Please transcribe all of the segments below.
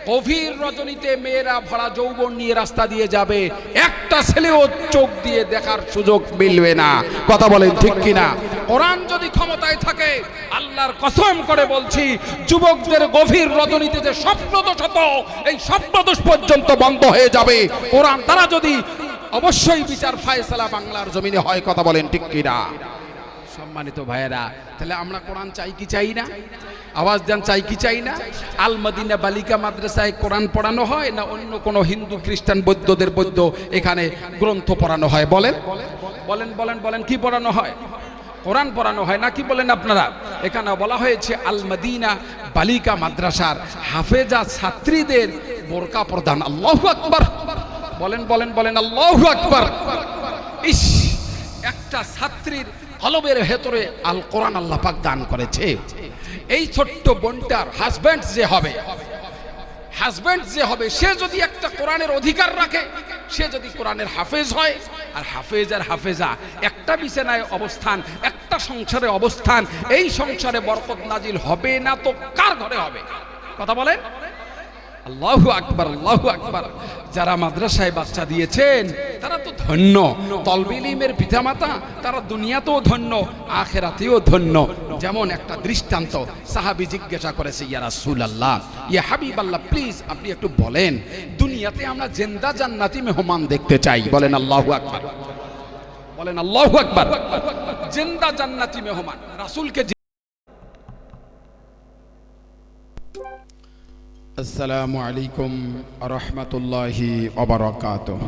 গভীর রজনীতে মেয়েরা ভরা যৌবন নিয়ে রাস্তা দিয়ে যাবে, একটা ছেলেও চোখ দিয়ে দেখার সুযোগ মিলবে না। কথা বলেন ঠিক কিনা? কোরআন যদি ক্ষমতায় থাকে, আল্লাহর কসম করে বলছি, যুবকদের গভীর রজনীতে যে স্বপ্নদোষ হতো, এই স্বপ্নদোষ পর্যন্ত বন্ধ হয়ে যাবে কোরআন তারা যদি অবশ্যই বিচার ফায়সালা বাংলার জমিনে হয়। কথা বলেন ঠিক কিনা? সম্মানিত ভাইয়েরা, তাহলে আমরা কোরআন চাই কি চাই না? আওয়াজ দেন, চাই কি চাই না? আল মদিনা বালিকা মাদ্রাসায় কোরআন পড়ানো হয় না অন্য কোনো হিন্দু খ্রিস্টান বৌদ্ধদের বৌদ্ধ এখানে গ্রন্থ পড়ানো হয়? বলেন বলেন বলেন বলেন, কি পড়ানো হয়? কোরআন পড়ানো হয় না কি বলেন আপনারা? এখানে বলা হয়েছে আল মদিনা বালিকা মাদ্রাসার হাফেজা ছাত্রীদের বোরকা প্রদান। আল্লাহু আকবার! বলেন বলেন বলেন, আল্লাহু আকবার! ইস, একটা ছাত্রীর কলবের ভেতরে আল কোরআন আল্লাহ পাক দান করেছে। এই ছোট্ট বোনটার হাজবেন্ড যে হবে সে যদি একটা কোরআনের অধিকার রাখে, সে যদি কোরআনের হাফেজ হয়, আর হাফেজ আর হাফেজা একটা বিছানায় অবস্থান, একটা সংসারে অবস্থান, এই সংসারে বরকত নাজিল হবে না তো কার ঘরে হবে? কথা বলেন। আল্লাহু আকবার, আল্লাহু আকবার! যারা মাদ্রাসায় বাচ্চা দিয়েছেন তারা তো ধন্য, তলবে ইলমের পিতামাতা তারা দুনিয়াতেও ধন্য, আখিরাতেও ধন্য। যেমন একটা দৃষ্টান্ত, সাহাবী জিজ্ঞাসা করেছে, ইয়া রাসূলুল্লাহ, ইয়া হাবিবাল্লাহ, প্লিজ আপনি একটু বলেন, দুনিয়াতে আমরা জিন্দা জান্নাতি মেহমান দেখতে চাই। বলেন আল্লাহু আকবার, বলেন আল্লাহু আকবার! জিন্দা জান্নাতি মেহমান রাসূলকে। আসসালামু আলাইকুম ওয়া রাহমাতুল্লাহি ওয়া বারাকাতুহু।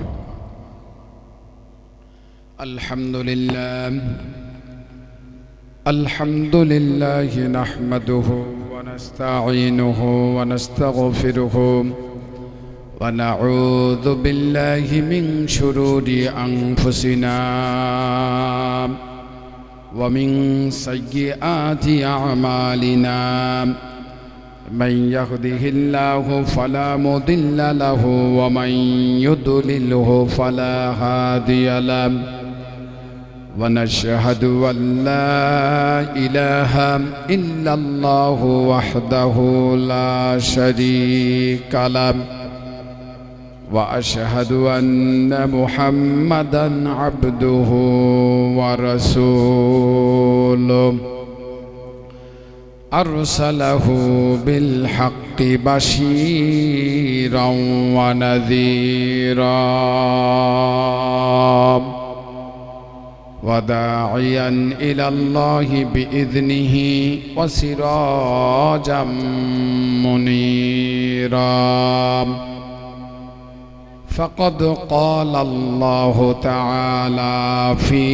আলহামদুলিল্লাহি নাহমাদুহু ওয়া নাস্তাঈনুহু ওয়া নাস্তাগফিরুহু ওয়া নাউযু বিল্লাহি মিন শুরুরি আনফুসিনা ওয়া মিন সাইয়্যাতি আমালিনা। من يهده الله فلا مضل له ومن يضلله فلا هادي له ونشهد أن لا إله إلا الله وحده لا شريك له وأشهد أن محمدا عبده ورسوله أرسله بالحق بشيرا ونذيرا وداعيا إلى الله بإذنه وسراجا منيرا. فقد قال الله تعالى في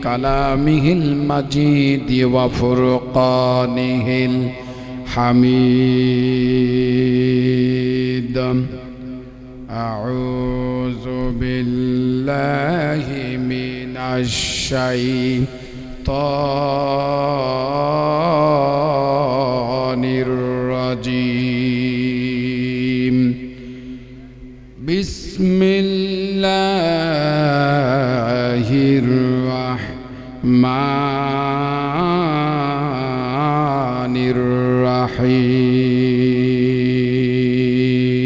كلامه المجيد وفرقانه الحميد. أعوذ بالله من الشيطان الرجيم. بسم الله الرحمن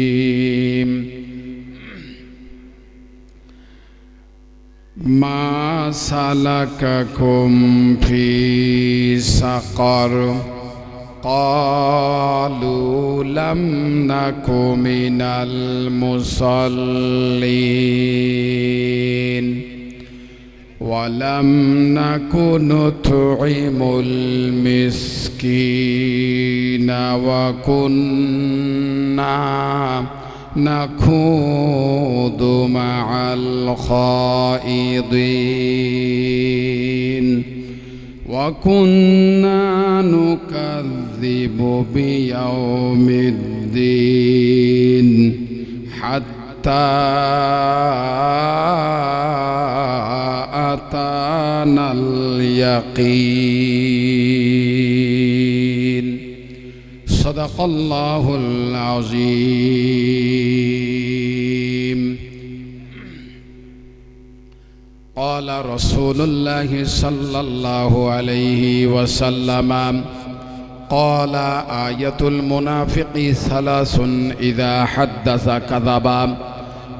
الرحيم. ما سلككم في سقر قالوا لم نك من المصلين ولم نك نطعم المسكين وكنا نخوض مع الخائضين وكنا نكذب بيوم الدين حتى أتانا اليقين. صدق الله العظيم. قال رسول الله صلى الله عليه وسلم قال آية المنافق ثلاث إذا حدث كذب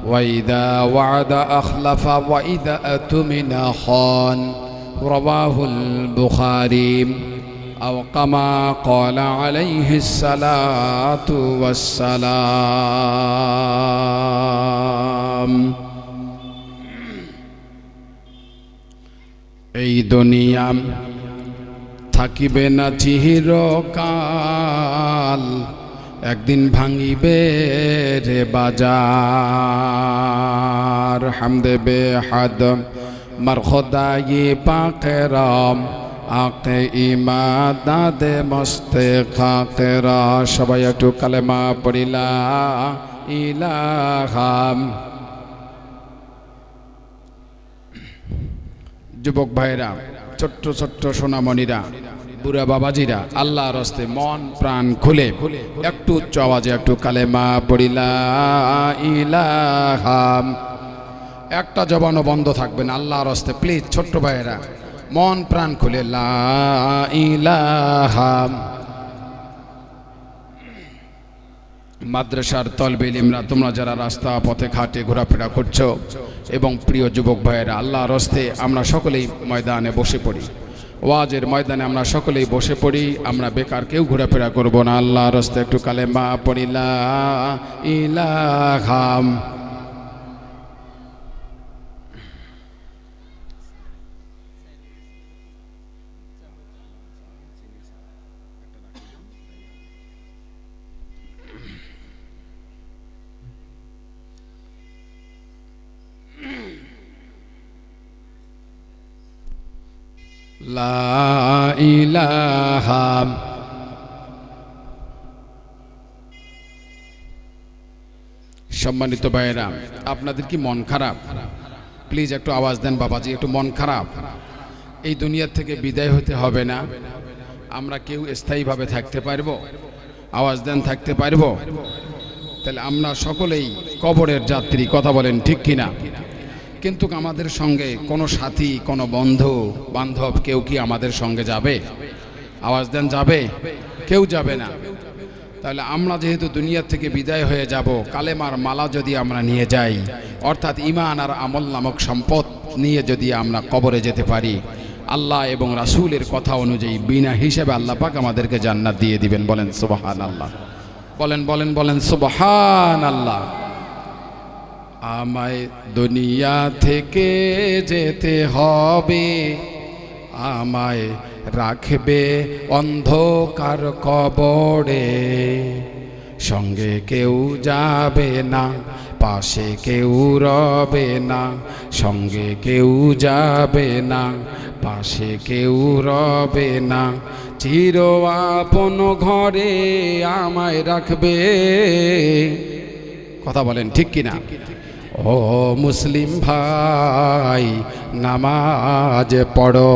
وإذا وعد أخلف وإذا أؤتمن خان رواه البخاري أو كما قال عليه الصلاة والسلام এই দুনিয়া থাকিবে না চিরকাল একদিন ভাঙিবে রে বাজার হামদে বেহাদ মার খোদাই পাকেরাম আকে ইমাদাদে মস্তে খাকেরা সবাই একটু কালেমা পড়িলা ইলাহাম। যুবক ভাইরা, ছোট্ট ছোট্ট সোনামণিরা, বুড়া বাবাজিরা, আল্লাহর রাস্তে মন প্রাণ খুলে একটু উচ্চ আওয়াজে একটু কালেমা পড়িলা ইলাহাম। একটা জবানও বন্ধ থাকবে না আল্লাহর রাস্তে, প্লিজ ছোট্ট ভাইরা মন প্রাণ খুলে লা ইলাহাম। মাদ্রাসার তলবে ইলমরা, তোমরা যারা রাস্তা পথে ঘাটে ঘোরাফেরা করছো এবং প্রিয় যুবক ভাইয়েরা, আল্লাহর রাস্তে আমরা সকলেই ময়দানে বসে পড়ি, ওয়াজের ময়দানে আমরা সকলেই বসে পড়ি। আমরা বেকার কেউ ঘোরাফেরা করব না। আল্লাহর রাস্তে একটু কালেমা পড়ি লা ইলাহাম। লা ইলাহা। সম্মানিত ভাইয়েরা, আপনাদের কি মন খারাপ? প্লিজ একটু আওয়াজ দেন বাবাজি, একটু মন খারাপ? এই দুনিয়া থেকে বিদায় হতে হবে না? আমরা কেউ স্থায়ীভাবে থাকতে পারবো? আওয়াজ দেন, থাকতে পারবো? তাহলে আমরা সকলেই কবরের যাত্রী, কথা বলেন ঠিক কিনা? কিন্তু আমাদের সঙ্গে কোনো সাথী, কোনো বন্ধু বান্ধব কেউ কি আমাদের সঙ্গে যাবে? আওয়াজ দেন, যাবে? কেউ যাবে না। তাহলে আমরা যেহেতু দুনিয়া থেকে বিদায় হয়ে যাব, কালেমার মালা যদি আমরা নিয়ে যাই, অর্থাৎ ঈমান আর আমল নামক সম্পদ নিয়ে যদি আমরা কবরে যেতে পারি, আল্লাহ এবং রাসূলের কথা অনুযায়ী বিনা হিসেবে আল্লাহ পাক আমাদেরকে জান্নাত দিয়ে দিবেন। বলেন সুবহানাল্লাহ, বলেন বলেন বলেন সুবহানাল্লাহ। আমায় দুনিয়া থেকে যেতে হবে, আমায় রাখবে অন্ধকার কবরে, সঙ্গে কেউ যাবে না, পাশে কেউ রবে না, সঙ্গে কেউ যাবে না, পাশে কেউ রবে না, চির আপন ঘরে আমায় রাখবে। কথা বলেন ঠিক কিনা? ও মুসলিম ভাই নামাজ পড়ো,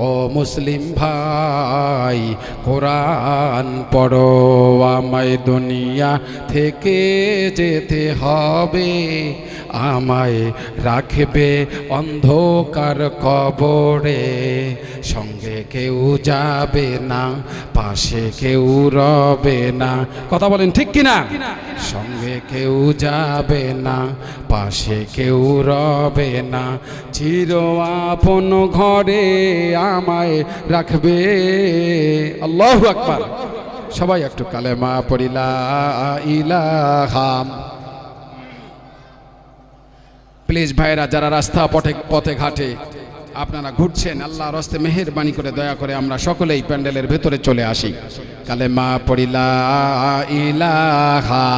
ও মুসলিম ভাই কোরআন পড়ো। আমায় দুনিয়া থেকে যেতে হবে, আমায় রাখবে অন্ধকার কবরে, সঙ্গে কেউ যাবে না, পাশে কেউ রবে না। কথা বলেন ঠিক কিনা? সঙ্গে কেউ যাবে না, পাশে কেউ রবে না, চির আপন ঘরে আমায় রাখবে। আল্লাহু আকবার। সবাই একটু কালেমা পড়ি লা ইলাহা। প্লিজ ভাইরা, যারা রাস্তা পথে ঘাটে আপনারা ঘুরছেন, আল্লাহর রাস্তে মেহেরবানি করে দয়া করে আমরা সকলেই প্যান্ডেলের ভেতরে চলে আসি। কালেমা পড়ি লা ইলাহা।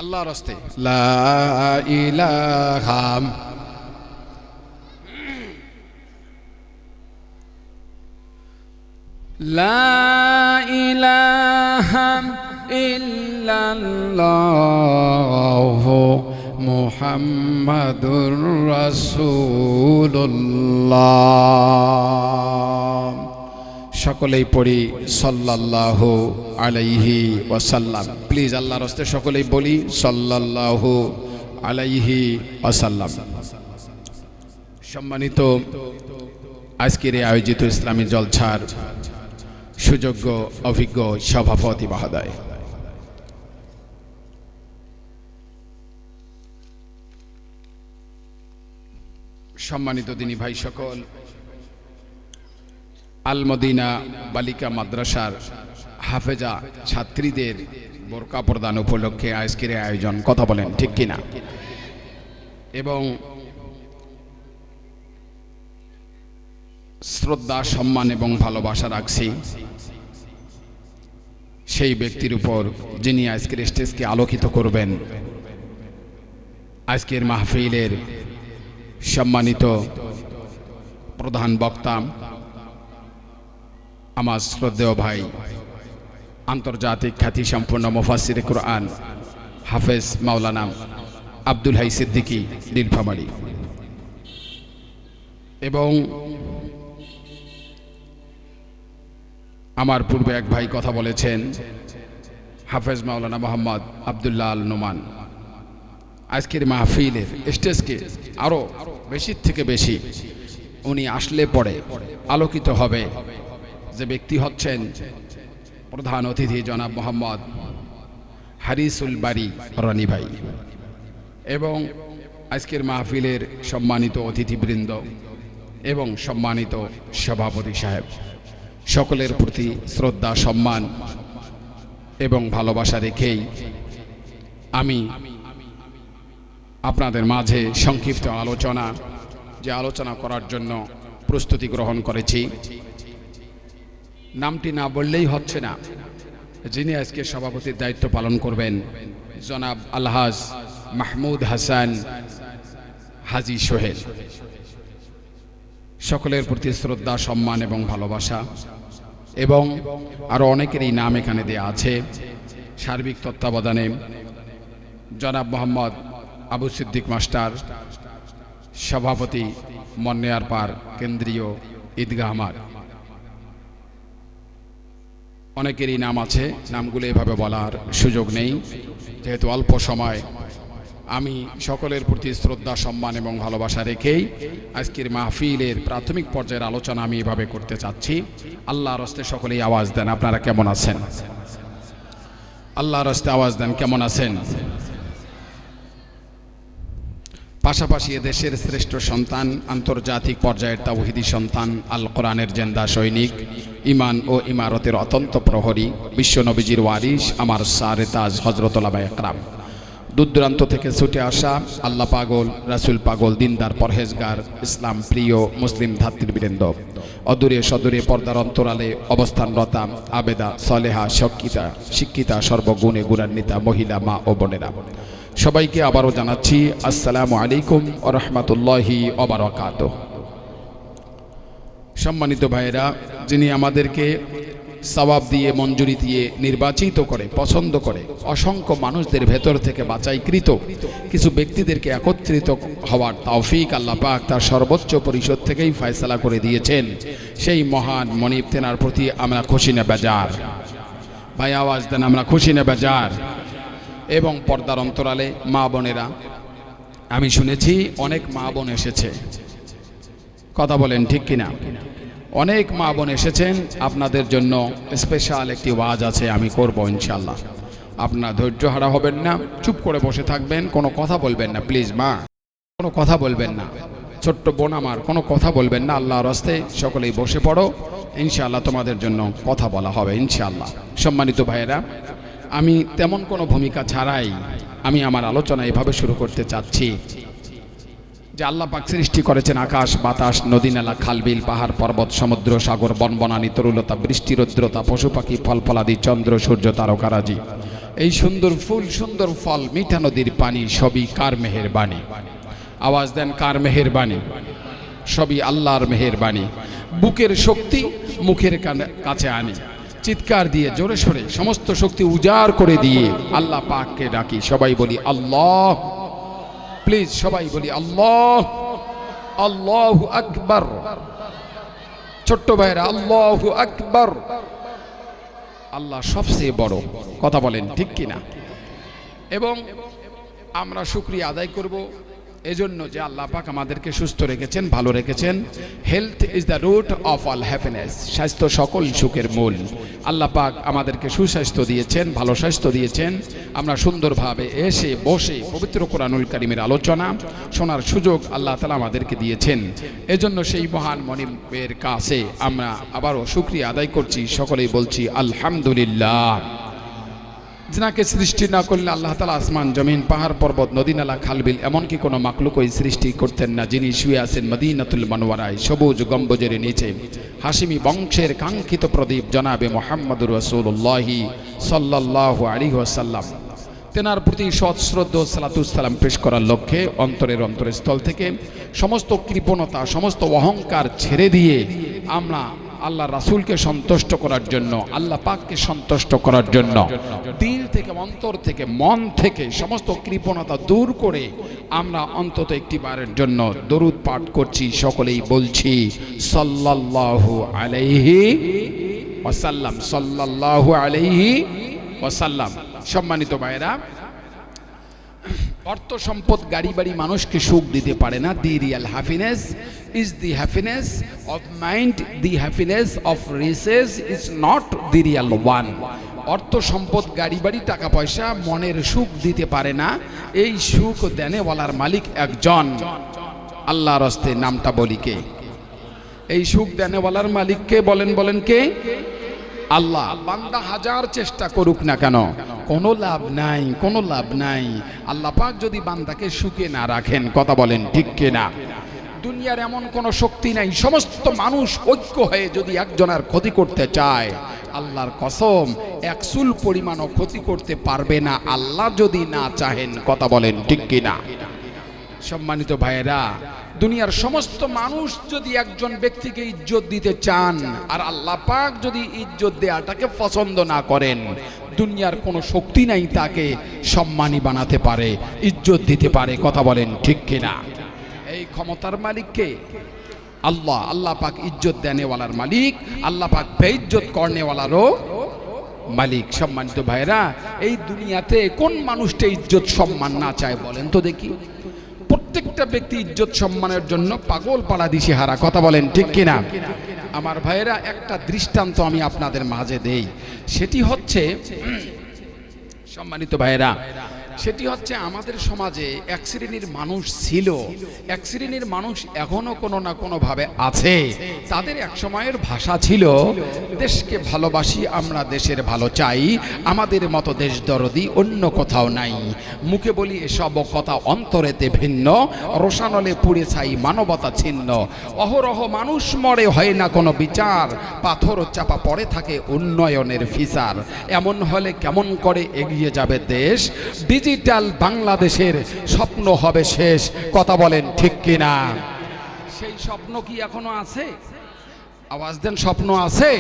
আল্লাহর রাস্তে লা ইলাহা। লা ইলাহা ইল্লাল্লাহু মুহাম্মাদুর রাসূলুল্লাহ। সকলেই পড়ি সাল্লাল্লাহু আলাইহি ওয়াসাল্লাম। প্লিজ আল্লাহর রাস্তে সকলেই বলি সাল্লাল্লাহু আলাইহি ওয়াসাল্লাম। সম্মানিত আজকের এই আয়োজিত ইসলামী জলসার সুযোগ্য অভিজ্ঞ সভাপতি মহোদয়, সম্মানিত দিনী ভাই সকল, আল মদিনা বালিকা মাদ্রাসার হাফেজা ছাত্রীদের বোরকা প্রদান উপলক্ষে আজকের আয়োজন, কথা বলেন ঠিক কিনা? এবং শ্রদ্ধা, সম্মান এবং ভালোবাসা রাখছি সেই ব্যক্তির উপর যিনি আজকের স্টেজকে আলোকিত করবেন। আজকের মাহফিলের সম্মানিত প্রধান বক্তা আমার শ্রদ্ধেয় ভাই, আন্তর্জাতিক খ্যাতি সম্পন্ন মুফাসসিরে কুরআন হাফেজ মাওলানা আব্দুল হাই সিদ্দিকী নীলফামারী, এবং আমার পূর্বে এক ভাই কথা বলেছেন হাফেজ মাওলানা মোহাম্মদ আব্দুল্লাহ আল নোমান। আজকের মাহফিলের স্টেজকে আরো বেশি থেকে বেশি উনি আসলে পরে আলোকিত হবে যে ব্যক্তি হচ্ছেন প্রধান অতিথি জনাব মোহাম্মদ হারিসুল বারী রনি ভাই, এবং আজকের মাহফিলের সম্মানিত অতিথিবৃন্দ এবং সম্মানিত সভাপতি সাহেব, সকলের প্রতি শ্রদ্ধা, সম্মান এবং ভালোবাসা রেখেই আমি আপনাদের মাঝে সংক্ষিপ্ত আলোচনা করার জন্য প্রস্তুতি গ্রহণ করেছি। নামটি না বললেই হচ্ছে না, যিনি আজকে সভাপতির দায়িত্ব পালন করবেন জনাব আলহাজ মাহমুদ হাসান হাজী সোহেল। সকলের প্রতি শ্রদ্ধা, সম্মান এবং ভালোবাসা, এবং আরো অনেকেরই নাম এখানে দেয়া আছে। সার্বিক তত্ত্বাবধানে জনাব মোহাম্মদ আবু সিদ্দিক মাস্টার, সভাপতি মন্নেয়ার পার কেন্দ্রীয় ঈদগাহ মাঠ। অনেকেরই নাম আছে, নামগুলো এভাবে বলার সুযোগ নেই যেহেতু অল্প সময়। আমি সকলের প্রতি শ্রদ্ধা, সম্মান এবং ভালোবাসা রেখেই আজকের মাহফিলের প্রাথমিক পর্যায়ের আলোচনা আমি এভাবে করতে চাচ্ছি। আল্লাহর রাস্তে সকলেই আওয়াজ দেন, আপনারা কেমন আছেন? আল্লাহর রাস্তে আওয়াজ দেন, কেমন আছেন? পাশাপাশি এদেশের শ্রেষ্ঠ সন্তান, আন্তর্জাতিক পর্যায়ের তাওহীদি সন্তান, আল কোরআনের জেন্দা সৈনিক, ইমান ও ইমারতের অত্যন্ত প্রহরী, বিশ্ব নবীজির ওয়ারিস, আমার সারে তাজ হযরত উলামায়ে একরাম, দূর দূরান্ত থেকে ছুটে আসা আল্লাহ পাগল, রাসূল পাগল, দিনদার, পরহেজগার, ইসলাম প্রিয় মুসলিম ধাত্রীবৃন্দ, অদূরে সদূরে পর্দার অন্তরালে অবস্থানরতা আবেদা, সলেহা, শিক্ষিতা, সর্বগুণে গুণান্বিতা মহিলা, মা ও বোনেরা, সবাইকে আবারও জানাচ্ছি আসসালামু আলাইকুম ওয়া রাহমাতুল্লাহি ওয়া বারাকাতুহু। সম্মানিত ভাইয়েরা, যিনি আমাদেরকে সওয়াব দিয়ে, মঞ্জুরি দিয়ে নির্বাচিত করে, পছন্দ করে, অসংখ্য মানুষদের ভেতর থেকে বাছাইকৃত কিছু ব্যক্তিদেরকে একত্রিত হওয়ার তৌফিক আল্লাহ পাক তার সর্বোচ্চ পরিষদ থেকেই ফয়সালা করে দিয়েছেন, সেই মহান মনিব তেনার প্রতি আমরা খুশি না বেজার? ভাই আওয়াজ দেন, আমরা খুশি না বেজার? এবং পর্দার অন্তরালে মা বোনেরা, আমি শুনেছি অনেক মা বোন এসেছে, কথা বলেন ঠিক কিনা? অনেক মা বোন এসেছেন, আপনাদের জন্য স্পেশাল একটি ওয়াজ আছে, আমি করব ইনশাআল্লাহ। আপনারা ধৈর্য হারা হবেন না, চুপ করে বসে থাকবেন, কোনো কথা বলবেন না প্লিজ। মা, কোনো কথা বলবেন না, ছোট্ট বোন আমার, কোনো কথা বলবেন না। আল্লাহর রাস্তে সকলেই বসে পড়ো, ইনশাআল্লাহ তোমাদের জন্য কথা বলা হবে ইনশাআল্লাহ। সম্মানিত ভাইয়েরা, আমি তেমন কোনো ভূমিকা ছাড়াই আমি আমার আলোচনা এভাবে শুরু করতে চাচ্ছি যে আল্লাহ পাক সৃষ্টি করেছেন আকাশ, বাতাস, নদী, নালা, খালবিল, পাহাড়, পর্বত, সমুদ্র, সাগর, বন, বনানী, তরুলতা, বৃষ্টি, রৌদ্রতা, পশু পাখি, ফল ফলাদি, চন্দ্র, সূর্য, তারকারাজি, এই সুন্দর ফুল, সুন্দর ফল, মিঠা নদীর পানি, সবই কার মেহেরবানি? আওয়াজ দেন, কার মেহেরবানি? সবই আল্লাহর মেহেরবানি। বুকের শক্তি, মুখের কাছে আনি, চিৎকার দিয়ে জোরে সোরে সমস্ত শক্তি উজাড় করে দিয়ে আল্লাহ পাককে ডাকি। সবাই বলি আল্লাহ, প্লিজ সবাই বলি আল্লাহ, আল্লাহু আকবার। ছোট্ট ভাইরা আল্লাহু আকবার। আল্লাহ সবচেয়ে বড়, কথা বলেন ঠিক কিনা? এবং আমরা শুকরিয়া আদায় করব এজন্য যে আল্লাহ পাক আমাদেরকে সুস্থ রেখেছেন, ভালো রেখেছেন। Health is the root of all happiness. স্বাস্থ্য সকল সুখের মূল। আল্লাহ পাক আমাদেরকে সুস্বাস্থ্য দিয়েছেন, ভালো স্বাস্থ্য দিয়েছেন। আমরা সুন্দরভাবে এসে বসে পবিত্র কোরআনুল কারীমের আলোচনা শোনার সুযোগ আল্লাহ তাআলা আমাদেরকে দিয়েছেন। এজন্য সেই মহান মনিবের কাছে আমরা আবারও শুকরিয়া আদায় করছি। সকলেই বলছি আলহামদুলিল্লাহ। যিনাকে সৃষ্টি না করলে আল্লাহ তাআলা আসমান জমিন পাহাড় পর্বত নদী নালা খালবিল এমনকি কোনো মাখলুকই সৃষ্টি করতেন না, যিনি শুয়ে আছেন মদিনাতুল মুনাওয়ারায় সবুজ গম্বুজের নিচে। হাশিমি বংশের কাঙ্ক্ষিত প্রদীপ জনাবে মুহাম্মদুর রাসূলুল্লাহ সাল্লাল্লাহু আলাইহি ওয়াসাল্লাম, তেনার প্রতি সৎ শ্রদ্ধা সালাতু সালাম পেশ করার লক্ষ্যে অন্তরস্থল থেকে সমস্ত কৃপণতা, সমস্ত অহংকার ছেড়ে দিয়ে আমরা আল্লাহ রাসূলকে সন্তুষ্ট করার জন্য, আল্লাহ পাককে সন্তুষ্ট করার জন্য দিল থেকে, অন্তর থেকে, মন থেকে সমস্ত কৃপণতা দূর করে আমরা অন্তত একটিবারের জন্য দরুদ পাঠ করছি। সকলেই বলছি সাল্লাল্লাহু আলাইহি ওয়াসাল্লাম, সাল্লাল্লাহু আলাইহি ওয়াসাল্লাম। সম্মানিত ভাইরা, অর্থ সম্পদ গাড়ি বাড়ি মানুষকে সুখ দিতে পারে না। The real happiness is the happiness of mind, the happiness of riches is not the real one. অর্থ সম্পদ গাড়ি বাড়ি টাকা পয়সা মনের সুখ দিতে পারে না। এই সুখ দেনেওয়ালার মালিক একজন, আল্লাহর হস্তে। নামটা বলি কে? এই সুখ দেনেওয়ালার মালিককে বলেন কে? আল্লাহ। বান্দা হাজার চেষ্টা করুক না কেন, কোনো লাভ নাই, কোনো লাভ নাই। আল্লাহ পাক যদি বান্দাকে সুখে না রাখেন, কথা বলেন ঠিক কিনা? দুনিয়ার এমন কোনো শক্তি নাই, সমস্ত মানুষ ঐক্য হয়ে যদি একজনের ক্ষতি করতে চায়, আল্লাহর কসম এক চুল পরিমাণও ক্ষতি করতে পারবে না, আল্লাহ যদি না চাহেন। কথা বলেন ঠিক কিনা? সম্মানিত ভাইয়েরা, দুনিয়ার সমস্ত মানুষ যদি একজন ব্যক্তিকে ইজ্জত দিতে চান আর আল্লাহ পাক যদি ইজ্জত দেওয়াটাকে পছন্দ না করেন, দুনিয়ার কোনো শক্তি নাই তাকে সম্মানী বানাতে পারে, ইজ্জত দিতে পারে। কথা বলেন ঠিক কিনা? এই ক্ষমতার মালিককে আল্লাহ। আল্লাহ পাক ইজ্জত দেনেওয়ালার মালিক, আল্লাহ পাক বেইজ্জত করনেওয়ালারও মালিক। সম্মানিত ভাইরা, এই দুনিয়াতে কোন মানুষটা ইজ্জত সম্মান না চায় বলেন তো দেখি? প্রত্যেকটা ব্যক্তি ইজ্জত সম্মানের জন্য পাগল পাড়া দিশেহারা। কথা বলেন ঠিক কিনা? আমার ভাইয়েরা, একটা দৃষ্টান্ত আমি আপনাদের মাঝে দেই। সেটি হচ্ছে, সম্মানিত ভাইয়েরা, সেটি হচ্ছে আমাদের সমাজে এক শ্রেণীর মানুষ ছিল, এক শ্রেণীর মানুষ এখনো কোনো না কোনো ভাবে আছে। তাদের এক সময়ের ভাষা ছিল, দেশকে ভালোবাসি আমরা, দেশের ভালো চাই, আমাদের মতো দেশ দরদি অন্য কোথাও নাই। মুখে বলি এসব কথা, অন্তরেতে ভিন্ন, রোশানলে পুড়ে ছাই মানবতা ছিন্ন। অহরহ মানুষ মরে, হয় না কোনো বিচার, পাথর চাপা পড়ে থাকে উন্নয়নের ফিসার। এমন হলে কেমন করে এগিয়ে যাবে দেশ? ডিজিটাল বাংলাদেশের স্বপ্ন হবে শেষ। কথা বলেন ঠিক কিনা? সেই স্বপ্ন কি এখনো আছে? আওয়াজ দেন, স্বপ্ন আছে?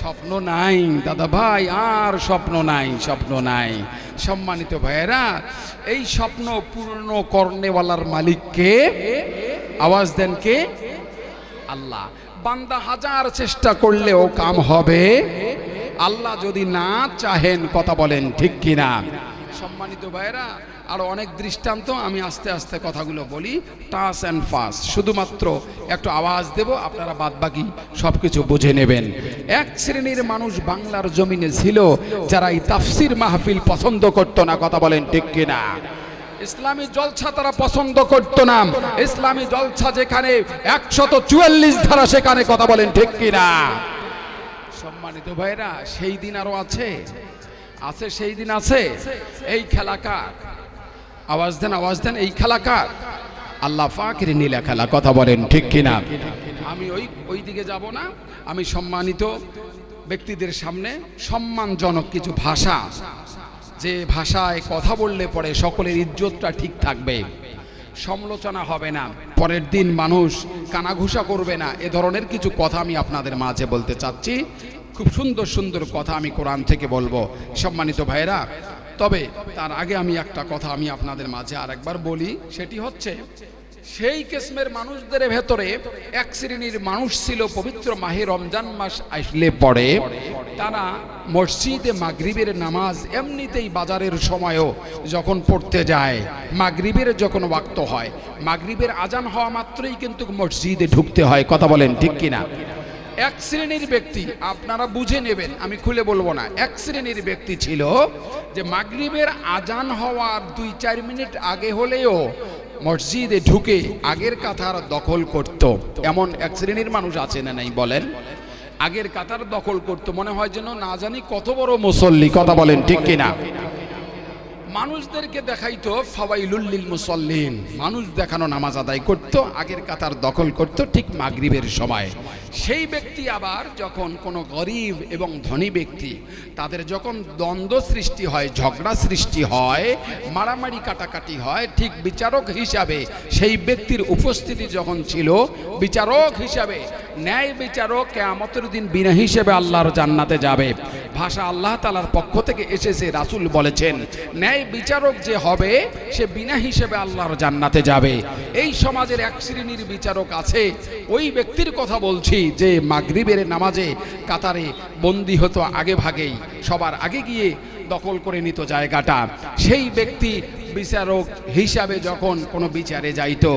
স্বপ্ন নাই দাদা ভাই, আর স্বপ্ন নাই, স্বপ্ন নাই। সম্মানিত ভাইয়েরা, এই স্বপ্ন পূর্ণ করনেওয়ালার মালিককে, আওয়াজ দেন কে? আল্লাহ। বান্দা হাজার চেষ্টা করলেও কাম হবে আল্লাহ যদি না চাহেন। কথা বলেন ঠিক কিনা? সম্মানিত ভাইরা, আরো অনেক দৃষ্টান্ত, আমি আস্তে আস্তে কথাগুলো বলি, টাস অ্যান্ড ফাস্ট। শুধুমাত্র একটু আওয়াজ দেব, আপনারা বাদ বাকি সবকিছু বুঝে নেবেন। এক শ্রেণীর মানুষ বাংলার জমিনে ছিল যারা এই তাফসির মাহফিল পছন্দ করত না। কথা বলেন ঠিক কিনা? ইসলামী জলসা তারা পছন্দ করত না। ইসলামী জলসা যেখানে 144 ধারা সেখানে। কথা বলেন ঠিক কিনা? সম্মানিত ভাইরা, সেই দিন আরো আছে, আছে সেই দিন আছে। এই খেলা কার? আওয়াজ দেন, আওয়াজ দেন। এই খেলা কার? আল্লাহ পাকের নীলা খেলা। কথা বলেন ঠিক কিনা? আমি ওই দিকে যাব না। আমি সম্মানিত ব্যক্তিদের সামনে সম্মানজনক কিছু ভাষা, যে ভাষায় কথা বললে পরে সকলের ইজ্জতটা ঠিক থাকবে, সমালোচনা হবে না, পরের দিন মানুষ কানাঘুষা করবে না, এ ধরনের কিছু কথা আমি আপনাদের মাঝে বলতে চাচ্ছি। খুব সুন্দর সুন্দর কথা আমি কোরআন থেকে বলবো সম্মানিত ভাইরা। তবে তার আগে আমি একটা কথা আমি আপনাদের মাঝে আরেকবার বলি, সেটি হচ্ছে সেই কিসমের মানুষদের ভেতরে এক শ্রেণীর মানুষ ছিল পবিত্র মাহে রমজান মাস আসলে পরে তারা মসজিদে মাগরিবের নামাজ এমনিতেই বাজারের সময়ও যখন পড়তে যায়, মাগরিবের যখন ওয়াক্ত হয়, মাগরিবের আজান হওয়া মাত্রই কিন্তু মসজিদে ঢুকতে হয়। কথা বলেন ঠিক কিনা? এক শ্রেণীর ব্যক্তি, আপনারা বুঝে নেবেন, আমি খুলে বলবো না, এক শ্রেণীর ব্যক্তি ছিল যে মাগরিবের আজান হওয়ার 2-4 মিনিট আগে হলেও মসজিদে ঢুকে আগের কাতার দখল করত। এমন এক শ্রেণীর মানুষ আছে না নাই বলেন? আগের কাতার দখল করত, মনে হয় যেন না জানি কত বড় মুসল্লি। কথা বলেন ঠিক কিনা? মানুষদেরকে দেখাইতো ফাওয়াইলুল লিল মুসাল্লিন, মানুষ দেখানো নামাজ আদায় করত, আগের কাতার দখল করত ঠিক মাগরিবের সময়। সেই ব্যক্তি আবার যখন কোনো গরিব এবং ধনী ব্যক্তি তাদের যখন দ্বন্দ্ব সৃষ্টি হয়, ঝগড়া সৃষ্টি হয়, মারামারি কাটাকাটি হয়, ঠিক বিচারক হিসাবে সেই ব্যক্তির উপস্থিতি যখন ছিল, বিচারক হিসাবে, ন্যায় বিচারক কিয়ামতের দিন বিনা হিসেবে আল্লাহর জান্নাতে যাবে। ভাষা আল্লাহ তাআলার পক্ষ থেকে এসেছে, রাসূল বলেছেন ন্যায় বিচারক যে হবে সে বিনা হিসেবে আল্লাহর জান্নাতে যাবে। এই সমাজের এক শ্রেণীর বিচারক আছে, ওই ব্যক্তির কথা বলছি যে মাগরিবের নামাজে কাতারে বন্দী হতো, আগে ভাগেই সবার আগে গিয়ে দখল করে নিত জায়গাটা। সেই ব্যক্তি বিচারক হিসাবে যখন কোনো বিচারে যাইতো,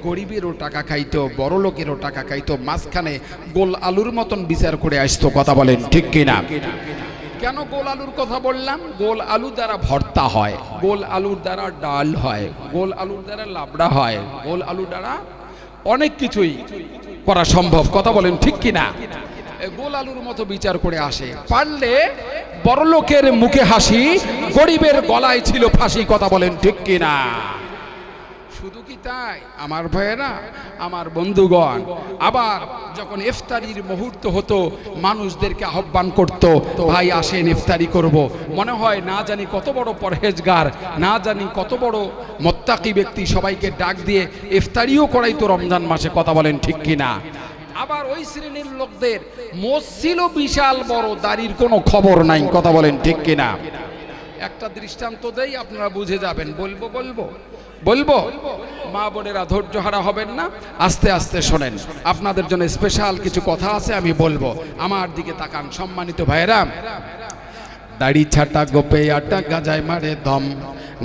গরিবেরও টাকা খাইতো, বড় লোকেরও টাকা খাইতো, মাঝখানে গোল আলুর মতন বিচার করে আসতো। কথা বলেন ঠিক কিনা? কেন গোল আলুর কথা বললাম? গোল আলু দ্বারা ভর্তা হয়, গোল আলুর দ্বারা ডাল হয়, গোল আলুর দ্বারা লাবড়া হয়, গোল আলু দ্বারা অনেক কিছুই করা সম্ভব। কথা বলেন ঠিক কিনা? গোল আলুর মতো বিচার করে আসে, পারলে বড় লোকের মুখে হাসি, গরিবের গলায় ছিল ফাঁসি। কথা বলেন ঠিক কিনা? শুধু কি তাই আমার ভাইয়েরা, আমার বন্ধুগণ, আবার যখন ইফতারির মুহূর্ত হতো মানুষদেরকে আহ্বান করত, ভাই আসেন ইফতারি করব। মনে হয় না জানি কত বড় পরহেজগার, না জানি কত বড় মুত্তাকি ব্যক্তি, সবাইকে ডাক দিয়ে ইফতারিও করাইতো রমজান মাসে। কথা বলেন ঠিক কিনা? আবার ওই শ্রেণীর লোকদের মোষ ছিল বিশাল বড়, দাড়ির কোনো খবর নাই। কথা বলেন ঠিক কিনা? একটা দৃষ্টান্ত দেই, আপনারা বুঝে যাবেন। বলবো মা বোনেরা ধৈর্য হারা হবেন না, আস্তে আস্তে শোনেন, আপনাদের জন্য স্পেশাল কিছু কথা আছে, আমি বলবো। আমার দিকে তাকান সম্মানিত ভাইরা। দাড়ি ছাটা গোপে আটা গাজায় মারে দম,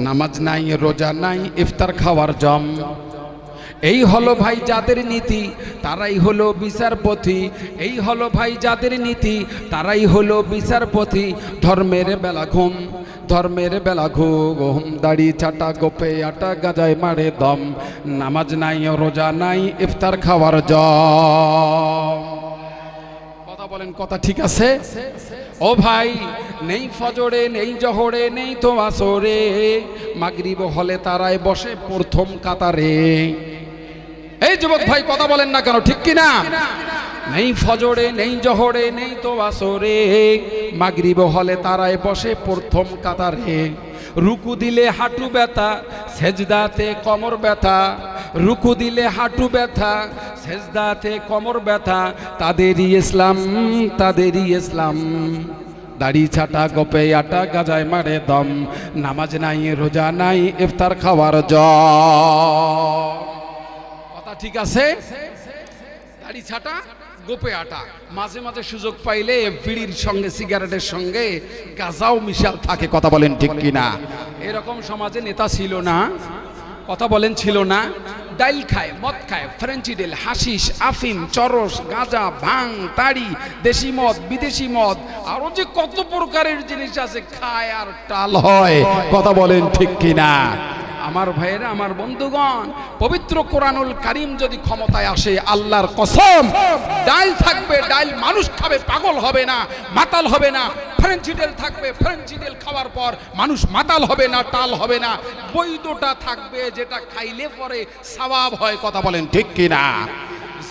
নামাজ নাই রোজা নাই ইফতার খাওয়ার জম। এই হলো ভাই যাদের নীতি, তারাই হলো বিচারপতি। এই হলো ভাই যাদের নীতি, তারাই হলো বিচারপতি। ধর্মের বেলা ঘুম, ধর্মের বেলা ঘুম, দাড়ি ছাটা গোপে আটা গাজায় মারে দম, নামাজ নাই রোজা নাই ইফতার খাওয়ার জম। কথা বলেন, কথা ঠিক আছে? ও ভাই, নেই ফজরে নেই জহরে নেই তো আসরে, মাগরিব হলে তারাই বসে প্রথম কাতারে। এই যুবক ভাই কথা বলেন না কেন, ঠিক কিনা? নেই ফজরে নেই জহরে নেই তো আসরে, মাগরিব হলে তারাই বসে প্রথম কাতারে। রুকু দিলে হাঁটু ব্যথা, সেজদাতে কোমর ব্যথা, রুকু দিলে হাঁটু ব্যথা, সেজদাতে কোমর ব্যথা, তাদেরই ইসলাম, তাদেরই ইসলাম। দাড়ি ছাটা গোপে আটা গাজায় মারে দম, নামাজ নাই রোজা নাই ইফতার খাওয়ার জম। কথা ঠিক আছে? দাড়ি ছাটা গোপে আটা, মাঝে মাঝে সুযোগ পাইলে বিড়ির সঙ্গে সিগারেটের সঙ্গে গাঁজাও মিশাল থাকে। কথা বলেন ঠিক কিনা? এরকম সমাজে নেতা ছিল না? কথা বলেন ছিল না? ডাইল খায়, মদ খায়, ফ্রেঞ্চি ডেল, হাশিস, আফিম, চরস, গাঁজা, ভাং, তাড়ি, দেশি মদ, বিদেশি মদ, আরো যে কত প্রকারের জিনিস আছে, খায় আর টাল হয়। কথা বলেন ঠিক কিনা? আমার ভাইয়েরা, আমার বন্ধুগণ, পবিত্র কোরআনুল কারীম যদি ক্ষমতায় আসে, আল্লাহর কসম, ডাল থাকবে, ডাল মানুষ খাবে, পাগল হবে না, মাতাল হবে না। ফ্রেঞ্চিডেল থাকবে, ফ্রেঞ্চিডেল খাওয়ার পর মানুষ মাতাল হবে না, টাল হবে না। বৈধটা থাকবে, যেটা খাইলে পরে সওয়াব হয়। কথা বলেন ঠিক কিনা?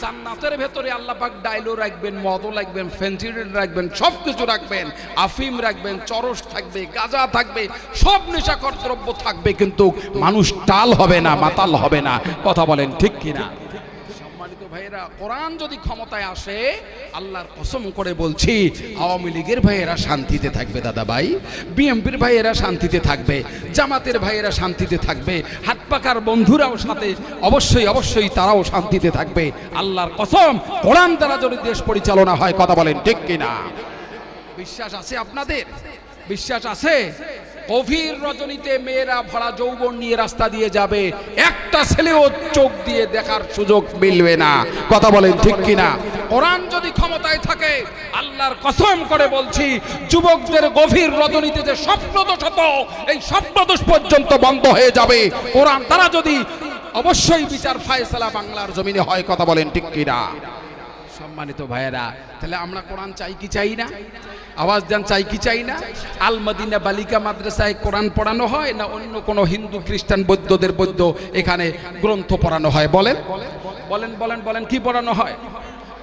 জান্নাতের ভেতরে আল্লাহ পাক ডাইলও রাখবেন, মদও রাখবেন, ফেন্সিডিল রাখবেন, সব কিছু রাখবেন, আফিম রাখবেন, চরস থাকবে, গাঁজা থাকবে, সব নেশাকর দ্রব্য থাকবে, কিন্তু মানুষ টাল হবে না, মাতাল হবে না। কথা বলেন ঠিক কিনা? সম্মানিত ভাইয়েরা, কোরআন যদি ক্ষমতায় আসে, আল্লাহর কসম করে বলছি, আওয়ামী লীগের ভাইয়েরা শান্তিতে থাকবে দাদা ভাই, বিএনপির ভাইয়েরা শান্তিতে থাকবে, জামাতের ভাইয়েরা শান্তিতে থাকবে, হাত পাকার বন্ধুরাও সাথে অবশ্যই অবশ্যই তারাও শান্তিতে থাকবে। আল্লাহর কসম, কোরআন দ্বারা যদি দেশ পরিচালনা হয়। কথা বলেন ঠিক কিনা? বিশ্বাস আছে আপনাদের? বিশ্বাস আছে? গভীর রজনীতে মেয়েরা ভরা যৌবন নিয়ে রাস্তা দিয়ে যাবে, একটা ছেলেও চোখ দিয়ে দেখার সুযোগ মিলবে না। কথা বলেন ঠিক কিনা? কোরআন যদি ক্ষমতায় থাকে, আল্লাহর কসম করে বলছি, যুবকদের গভীর রজনীতে যে স্বপ্নদোষ হতো, এই স্বপ্নদোষ পর্যন্ত বন্ধ হয়ে যাবে কোরআন তারা যদি অবশ্যই বিচার ফায়সালা বাংলার জমিনে হয়। কথা বলেন ঠিক কিনা? সম্মানিত ভাইয়েরা, তাহলে আমরা কোরআন চাই কি চাই না? আওয়াজ দেন, চাই কি চাই না? আল মদিনা বালিকা মাদ্রাসায় কোরআন পড়ানো হয় না অন্য কোনো হিন্দু খ্রিস্টান বৌদ্ধদের বৌদ্ধ এখানে গ্রন্থ পড়ানো হয়? বলেন বলেন বলেন বলেন, কি পড়ানো হয়?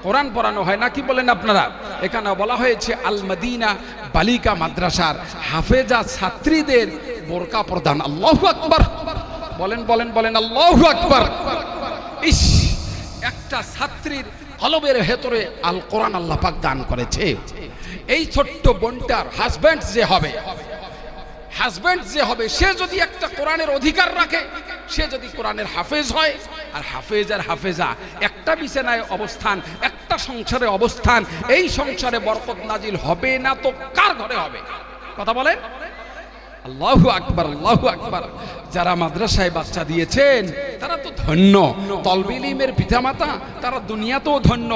কোরআন পড়ানো হয় না কি বলেন আপনারা? এখানে বলা হয়েছে আল মদিনা বালিকা মাদ্রাসার হাফেজা ছাত্রীদের বোরকা প্রদান। আল্লাহু আকবার! বলেন বলেন বলেন, আল্লাহু আকবার! ইস, একটা ছাত্রীর কলবের ভেতরে আল কোরআন আল্লাহ পাক দান করেছে। এই ছোট্ট বোনটার হাজবেন্ড যে হবে, সে যদি একটা কোরআনের অধিকার রাখে, সে যদি কোরআনের হাফেজ হয়, আর হাফেজ আর হাফেজা একটা বিছানায় অবস্থান, একটা সংসারে অবস্থান, এই সংসারে বরকত নাজিল হবে না তো কার ঘরে হবে? কথা বলেন। আল্লাহু আকবার, আল্লাহু আকবার! যারা মাদ্রাসায় বাচ্চা দিয়েছেন তারা তো ধন্য, তলবে ইলমের পিতামাতা তারা দুনিয়াতেও ধন্য,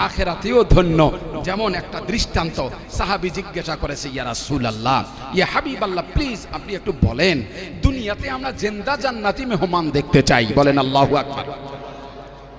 আখিরাতেও ধন্য। যেমন একটা দৃষ্টান্ত, সাহাবী জিজ্ঞাসা করেছে, ইয়া রাসূলুল্লাহ, ইয়া হাবিবাল্লাহ, প্লিজ আপনি একটু বলেন, দুনিয়াতে আমরা জিন্দা জান্নাতি মেহমান দেখতে চাই। বলেন আল্লাহু আকবার!